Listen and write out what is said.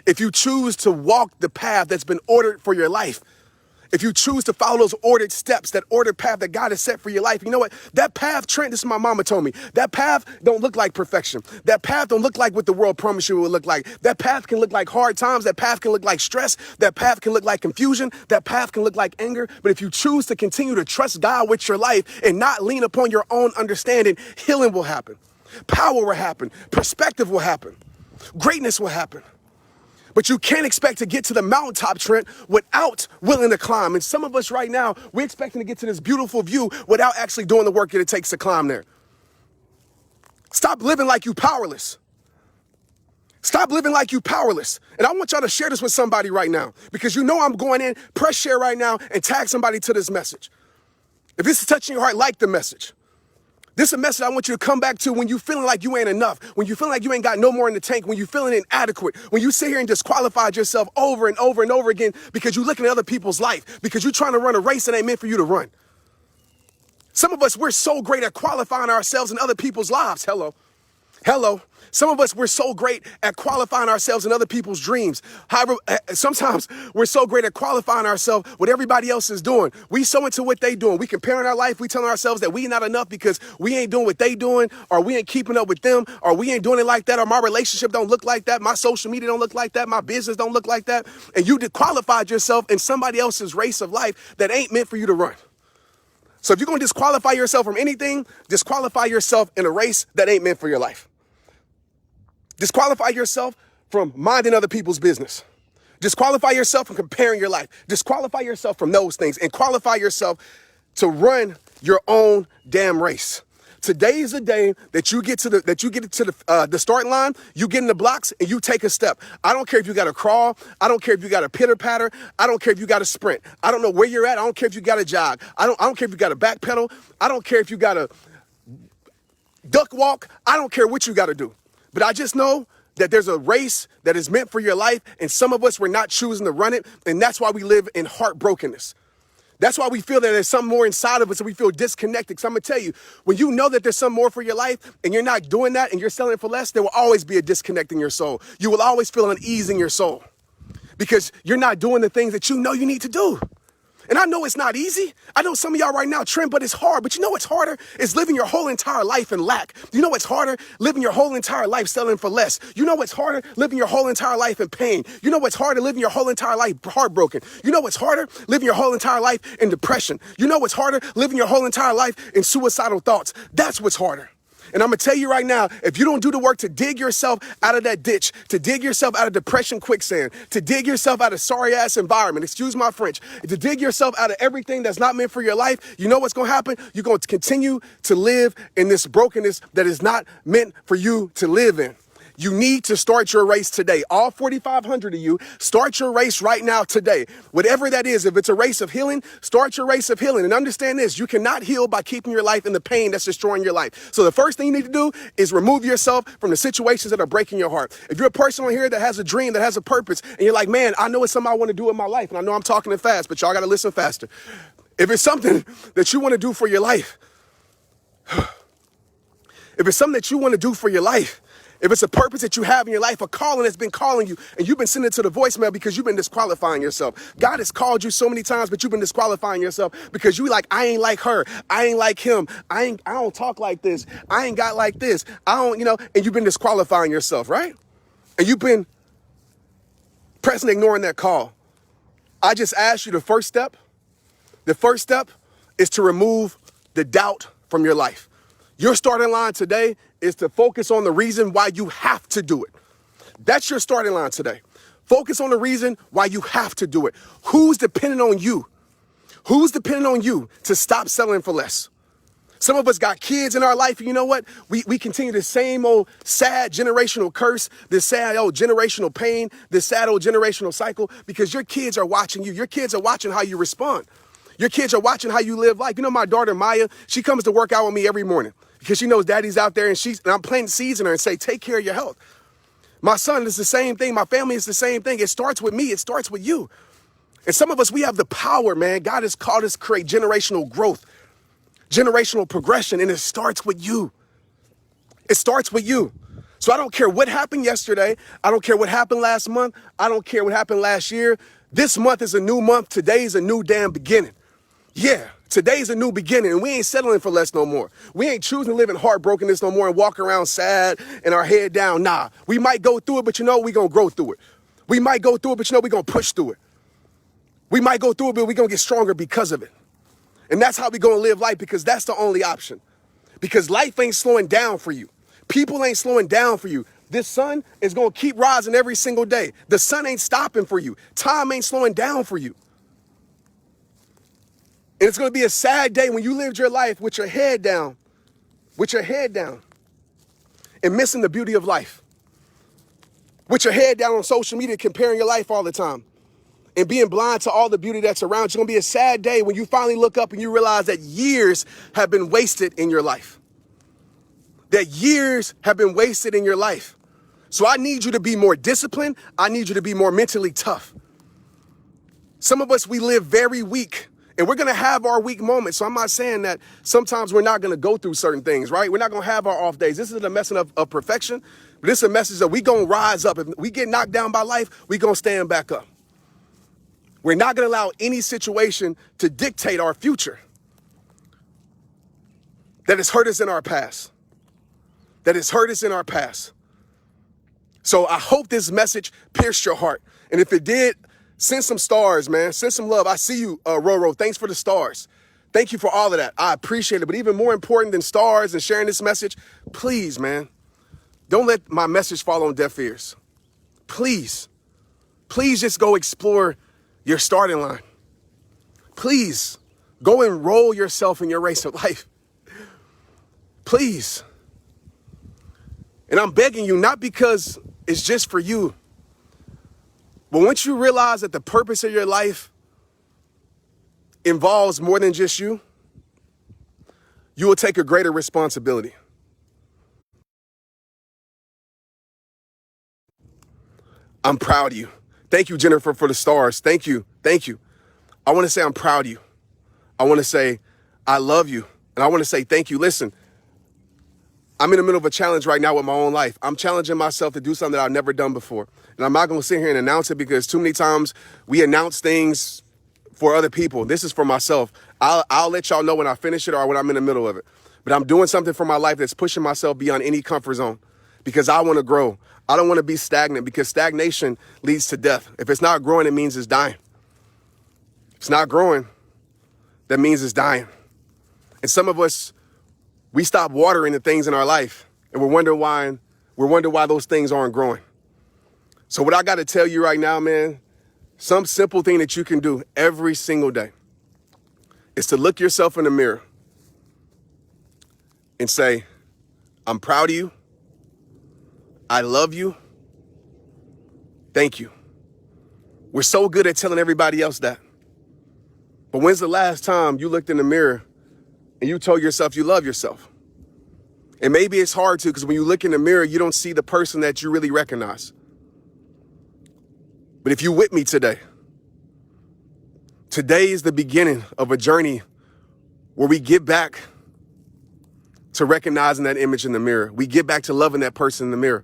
if you choose to walk the path that's been ordered for your life, if you choose to follow those ordered steps, that ordered path that God has set for your life, you know what? That path, Trent, this is my mama told me, that path don't look like perfection. That path don't look like what the world promised you it would look like. That path can look like hard times. That path can look like stress. That path can look like confusion. That path can look like anger. But if you choose to continue to trust God with your life and not lean upon your own understanding, healing will happen. Power will happen. Perspective will happen. Greatness will happen. But you can't expect to get to the mountaintop, Trent, without willing to climb. And some of us right now, we're expecting to get to this beautiful view without actually doing the work that it takes to climb there. Stop living like you powerless. Stop living like you powerless. And I want y'all to share this with somebody right now, because you know I'm going in, press share right now and tag somebody to this message. If this is touching your heart, like the message. This is a message I want you to come back to when you're feeling like you ain't enough, when you feel like you ain't got no more in the tank, when you're feeling inadequate, when you sit here and disqualify yourself over and over and over again because you're looking at other people's life, because you're trying to run a race that ain't meant for you to run. Some of us, we're so great at qualifying ourselves in other people's lives. Hello. Some of us, we're so great at qualifying ourselves in other people's dreams. However, sometimes we're so great at qualifying ourselves what everybody else is doing. We so into what they doing. We comparing our life. We telling ourselves that we not enough because we ain't doing what they doing, or we ain't keeping up with them, or we ain't doing it like that, or my relationship don't look like that. My social media don't look like that. My business don't look like that. And you disqualified yourself in somebody else's race of life that ain't meant for you to run. So if you're going to disqualify yourself from anything, disqualify yourself in a race that ain't meant for your life. Disqualify yourself from minding other people's business. Disqualify yourself from comparing your life. Disqualify yourself from those things and qualify yourself to run your own damn race. Today is the day that you get to the starting line, you get in the blocks and you take a step. I don't care if you got to crawl. I don't care if you got to pitter patter. I don't care if you got to sprint. I don't know where you're at. I don't care if you got to jog. I don't care if you got to backpedal. I don't care if you got to duck walk. I don't care what you got to do. But I just know that there's a race that is meant for your life, and some of us, we're not choosing to run it, and that's why we live in heartbrokenness. That's why we feel that there's something more inside of us, and we feel disconnected. So I'm going to tell you, when you know that there's something more for your life, and you're not doing that, and you're selling it for less, there will always be a disconnect in your soul. You will always feel unease in your soul because you're not doing the things that you know you need to do. And I know it's not easy. I know some of y'all right now, Trent, but it's hard. But you know what's harder? Is living your whole entire life in lack. You know what's harder? Living your whole entire life selling for less. You know what's harder? Living your whole entire life in pain. You know what's harder? Living your whole entire life heartbroken. You know what's harder? Living your whole entire life in depression. You know what's harder? Living your whole entire life in suicidal thoughts. That's what's harder. And I'm going to tell you right now, if you don't do the work to dig yourself out of that ditch, to dig yourself out of depression quicksand, to dig yourself out of sorry-ass environment, excuse my French, to dig yourself out of everything that's not meant for your life, you know what's going to happen? You're going to continue to live in this brokenness that is not meant for you to live in. You need to start your race today. All 4,500 of you, start your race right now today. Whatever that is, if it's a race of healing, start your race of healing. And understand this, you cannot heal by keeping your life in the pain that's destroying your life. So the first thing you need to do is remove yourself from the situations that are breaking your heart. If you're a person on here that has a dream, that has a purpose, and you're like, man, I know it's something I want to do in my life, and I know I'm talking it fast, but y'all got to listen faster. If it's something that you want to do for your life, if it's something that you want to do for your life, if it's a purpose that you have in your life, a calling that's been calling you, and you've been sending it to the voicemail because you've been disqualifying yourself. God has called you so many times, but you've been disqualifying yourself because you like, I ain't like her. I ain't like him. I don't talk like this. I ain't got like this. And you've been disqualifying yourself, right? And you've been pressing, ignoring that call. I just asked you the first step. The first step is to remove the doubt from your life. Your starting line today is to focus on the reason why you have to do it. That's your starting line today. Focus on the reason why you have to do it. Who's dependent on you? Who's dependent on you to stop settling for less? Some of us got kids in our life, and you know what? We continue the same old sad generational curse, this sad old generational pain, this sad old generational cycle, because your kids are watching you. Your kids are watching how you respond. Your kids are watching how you live life. You know, my daughter, Maya, she comes to work out with me every morning because she knows daddy's out there, and I'm planting seeds in her and say, take care of your health. My son is the same thing. My family is the same thing. It starts with me. It starts with you. And some of us, we have the power, man. God has called us to create generational growth, generational progression, and it starts with you. It starts with you. So I don't care what happened yesterday. I don't care what happened last month. I don't care what happened last year. This month is a new month. Today's a new damn beginning. Yeah, today's a new beginning, and we ain't settling for less no more. We ain't choosing to live in heartbrokenness no more and walk around sad and our head down. Nah, we might go through it, but we gonna grow through it. We might go through it, but we gonna push through it. We might go through it, but we gonna get stronger because of it. And that's how we gonna live life, because that's the only option. Because life ain't slowing down for you. People ain't slowing down for you. This sun is gonna keep rising every single day. The sun ain't stopping for you. Time ain't slowing down for you. And it's gonna be a sad day when you lived your life with your head down, and missing the beauty of life. With your head down on social media, comparing your life all the time, and being blind to all the beauty that's around you. It's gonna be a sad day when you finally look up and you realize that years have been wasted in your life. That years have been wasted in your life. So I need you to be more disciplined. I need you to be more mentally tough. Some of us, we live very weak, and we're gonna have our weak moments. So I'm not saying that sometimes we're not gonna go through certain things, right? We're not gonna have our off days. This isn't a message of perfection, but this is a message that we gonna rise up. If we get knocked down by life, we gonna stand back up. We're not gonna allow any situation to dictate our future that has hurt us in our past. So I hope this message pierced your heart. And if it did, send some stars, man. Send some love. I see you, Roro. Thanks for the stars. Thank you for all of that. I appreciate it. But even more important than stars and sharing this message, please, man, don't let my message fall on deaf ears. Please just go explore your starting line. Please go enroll yourself in your race of life. Please. And I'm begging you, not because it's just for you, but once you realize that the purpose of your life involves more than just you, you will take a greater responsibility. I'm proud of you. Thank you, Jennifer, for the stars. Thank you. I want to say I'm proud of you. I want to say I love you. And I want to say thank you. Listen, I'm in the middle of a challenge right now with my own life. I'm challenging myself to do something that I've never done before. And I'm not going to sit here and announce it, because too many times we announce things for other people. This is for myself. I'll let y'all know when I finish it or when I'm in the middle of it. But I'm doing something for my life that's pushing myself beyond any comfort zone, because I want to grow. I don't want to be stagnant, because stagnation leads to death. If it's not growing, it means it's dying. If it's not growing, that means it's dying. And some of us, we stop watering the things in our life, and we're wondering why those things aren't growing. So what I got to tell you right now, man, some simple thing that you can do every single day is to look yourself in the mirror and say, I'm proud of you. I love you. Thank you. We're so good at telling everybody else that. But when's the last time you looked in the mirror and you told yourself you love yourself? And maybe it's hard to, because when you look in the mirror, you don't see the person that you really recognize. But if you with me today is the beginning of a journey where we get back to recognizing that image in the mirror. We get back to loving that person in the mirror.